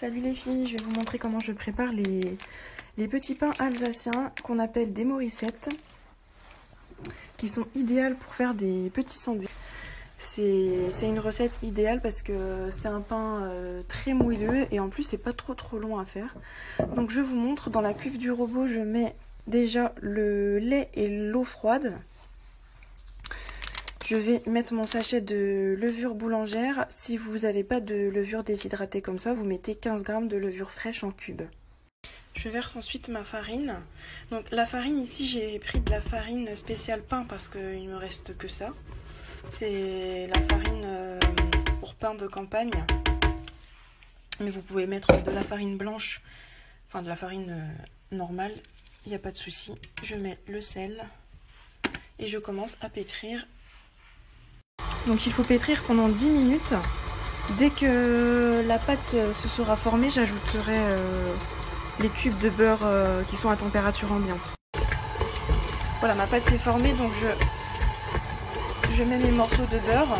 Salut les filles, je vais vous montrer comment je prépare les petits pains alsaciens qu'on appelle des morissettes, qui sont idéales pour faire des petits sandwichs. C'est une recette idéale parce que c'est un pain très moelleux et en plus c'est pas trop long à faire. Donc je vous montre, dans la cuve du robot je mets déjà le lait et l'eau froide. Je vais mettre mon sachet de levure boulangère. Si vous n'avez pas de levure déshydratée comme ça, vous mettez 15 g de levure fraîche en cube. Je verse ensuite ma farine. Donc la farine ici, j'ai pris de la farine spéciale pain parce qu'il ne me reste que ça. C'est la farine pour pain de campagne. Mais vous pouvez mettre de la farine blanche, enfin de la farine normale, il n'y a pas de souci. Je mets le sel et je commence à pétrir. Donc il faut pétrir pendant 10 minutes. Dès que la pâte se sera formée, j'ajouterai les cubes de beurre qui sont à température ambiante. Voilà, ma pâte s'est formée, donc je mets mes morceaux de beurre.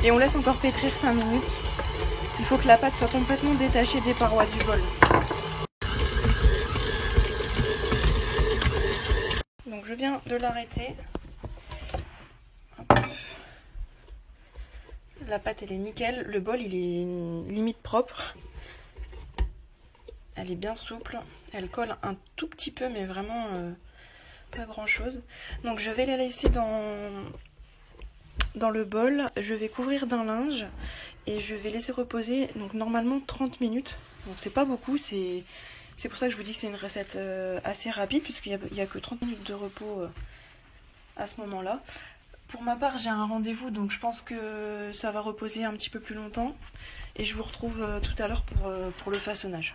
Et on laisse encore pétrir 5 minutes. Il faut que la pâte soit complètement détachée des parois du bol. Donc je viens de l'arrêter. La pâte elle est nickel, le bol il est limite propre. Elle est bien souple, elle colle un tout petit peu mais vraiment pas grand chose. Donc je vais la laisser dans le bol, je vais couvrir d'un linge et je vais laisser reposer donc normalement 30 minutes. Donc c'est pas beaucoup, c'est pour ça que je vous dis que c'est une recette assez rapide puisqu'il n'y a que 30 minutes de repos à ce moment-là. Pour ma part, j'ai un rendez-vous, donc je pense que ça va reposer un petit peu plus longtemps. Et je vous retrouve tout à l'heure pour le façonnage.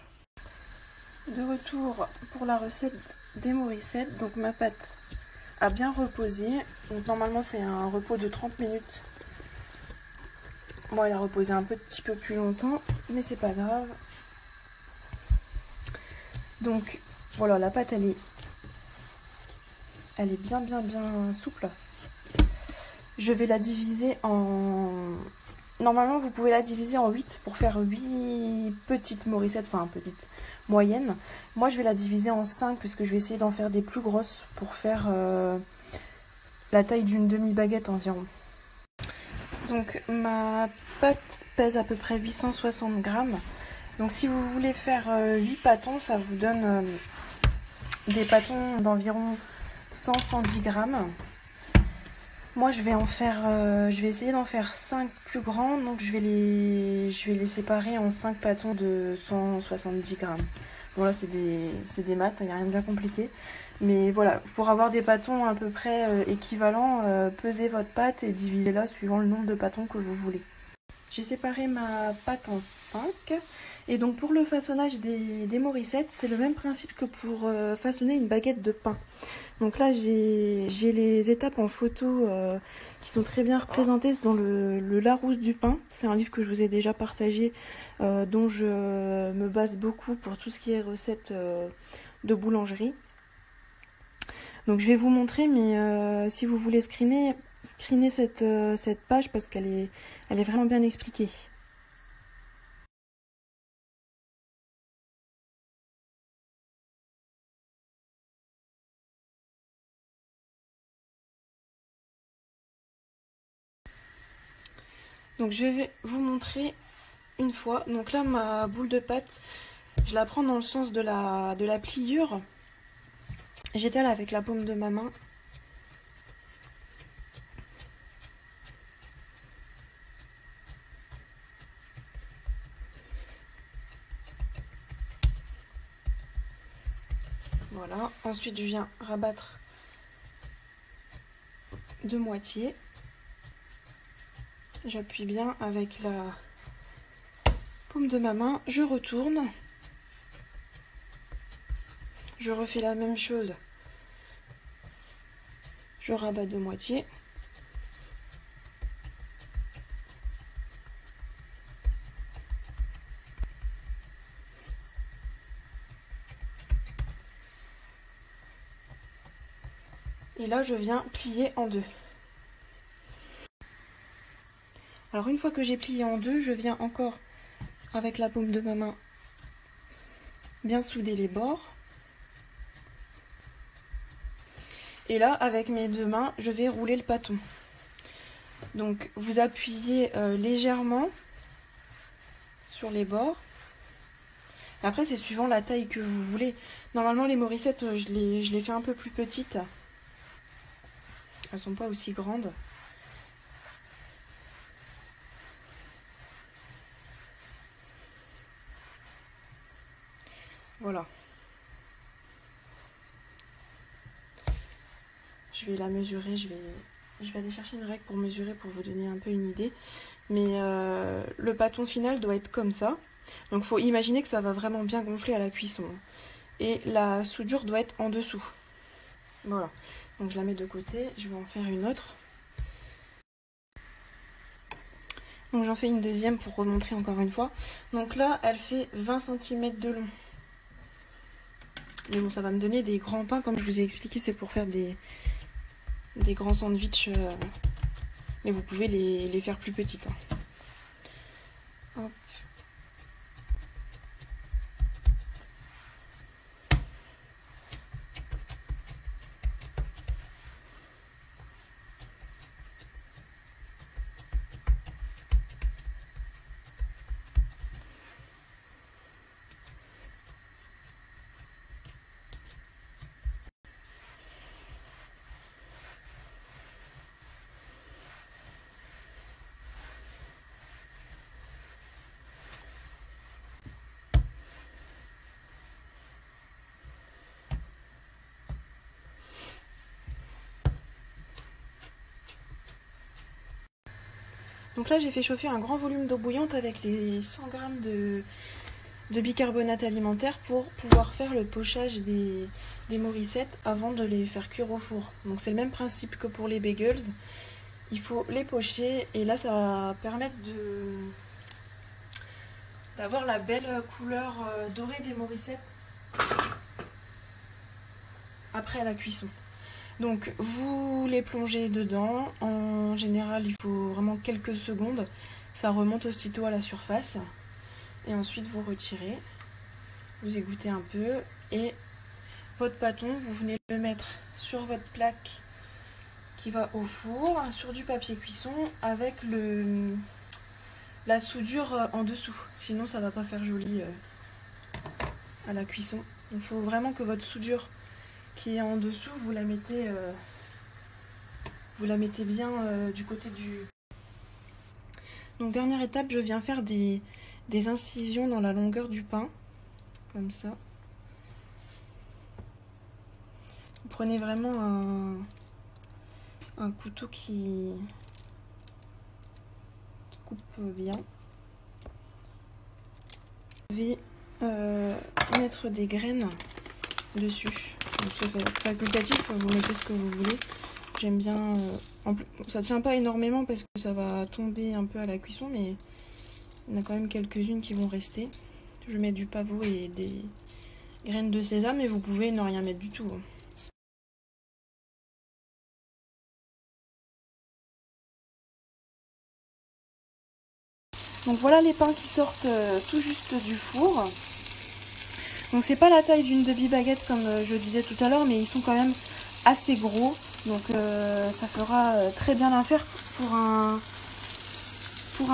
De retour pour la recette des morissettes. Donc ma pâte a bien reposé. Donc normalement, c'est un repos de 30 minutes. Bon, elle a reposé un petit peu plus longtemps, mais c'est pas grave. Donc voilà, la pâte, elle est bien souple. Je vais la diviser en... Normalement, vous pouvez la diviser en 8 pour faire 8 petites morissettes, enfin petites, moyennes. Moi, je vais la diviser en 5 puisque je vais essayer d'en faire des plus grosses pour faire la taille d'une demi-baguette environ. Donc, ma pâte pèse à peu près 860 g. Donc, si vous voulez faire 8 pâtons, ça vous donne des pâtons d'environ 100-110 g. Moi je vais essayer d'en faire 5 plus grands, donc je vais les séparer en 5 pâtons de 170 g. Bon là c'est des maths, il n'y a rien de bien compliqué. Mais voilà, pour avoir des pâtons à peu près équivalents, pesez votre pâte et divisez-la suivant le nombre de pâtons que vous voulez. J'ai séparé ma pâte en 5. Et donc pour le façonnage des morissettes, c'est le même principe que pour façonner une baguette de pain. Donc là, j'ai les étapes en photo qui sont très bien représentées dans le Larousse du pain. C'est un livre que je vous ai déjà partagé, dont je me base beaucoup pour tout ce qui est recettes de boulangerie. Donc je vais vous montrer, mais si vous voulez screener cette page parce qu'elle est vraiment bien expliquée. Donc je vais vous montrer une fois. Donc là, ma boule de pâte, je la prends dans le sens de la pliure. J'étale avec la paume de ma main. Voilà. Ensuite, je viens rabattre de moitié. J'appuie bien avec la paume de ma main. Je retourne. Je refais la même chose. Je rabatte de moitié. Et là, je viens plier en deux. Alors une fois que j'ai plié en deux, je viens encore avec la paume de ma main bien souder les bords. Et là, avec mes deux mains, je vais rouler le pâton. Donc vous appuyez légèrement sur les bords. Après, c'est suivant la taille que vous voulez. Normalement, les morissettes, je les fais un peu plus petites. Elles sont pas aussi grandes. Voilà. Je vais la mesurer, je vais aller chercher une règle pour mesurer, pour vous donner un peu une idée. Mais le pâton final doit être comme ça. Donc il faut imaginer que ça va vraiment bien gonfler à la cuisson. Et la soudure doit être en dessous. Voilà. Donc je la mets de côté, je vais en faire une autre. Donc j'en fais une deuxième pour remontrer encore une fois. Donc là, elle fait 20 cm de long. Mais bon, ça va me donner des grands pains, comme je vous ai expliqué, c'est pour faire des grands sandwichs. Mais vous pouvez les faire plus petites. Hop. Donc là, j'ai fait chauffer un grand volume d'eau bouillante avec les 100 g de bicarbonate alimentaire pour pouvoir faire le pochage des morissettes avant de les faire cuire au four. Donc c'est le même principe que pour les bagels. Il faut les pocher et là, ça va permettre d'avoir la belle couleur dorée des morissettes après la cuisson. Donc vous les plongez dedans, en général il faut vraiment quelques secondes, ça remonte aussitôt à la surface. Et ensuite vous retirez, vous égouttez un peu et votre pâton, vous venez le mettre sur votre plaque qui va au four, sur du papier cuisson avec la soudure en dessous, sinon ça va pas faire joli à la cuisson. Il faut vraiment que votre soudure qui est en dessous, vous la mettez bien du côté du... Donc dernière étape, je viens faire des incisions dans la longueur du pain, comme ça. Vous prenez vraiment un couteau qui coupe bien. Je vais mettre des graines dessus. Donc c'est facultatif, vous mettez ce que vous voulez. J'aime bien... ça tient pas énormément parce que ça va tomber un peu à la cuisson, mais il y en a quand même quelques-unes qui vont rester. Je mets du pavot et des graines de sésame, et vous pouvez ne rien mettre du tout. Donc voilà les pains qui sortent tout juste du four. Donc c'est pas la taille d'une demi-baguette comme je disais tout à l'heure, mais ils sont quand même assez gros. Donc ça fera très bien l'affaire pour un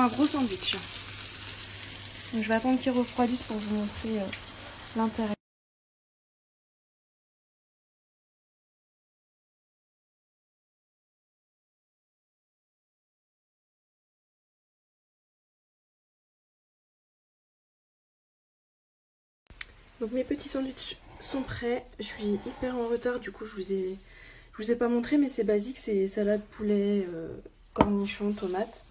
gros sandwich. Donc je vais attendre qu'ils refroidissent pour vous montrer l'intérieur. Donc mes petits sandwichs sont prêts. Je suis hyper en retard, du coup je vous ai pas montré, mais c'est basique, c'est salade poulet, cornichons, tomates.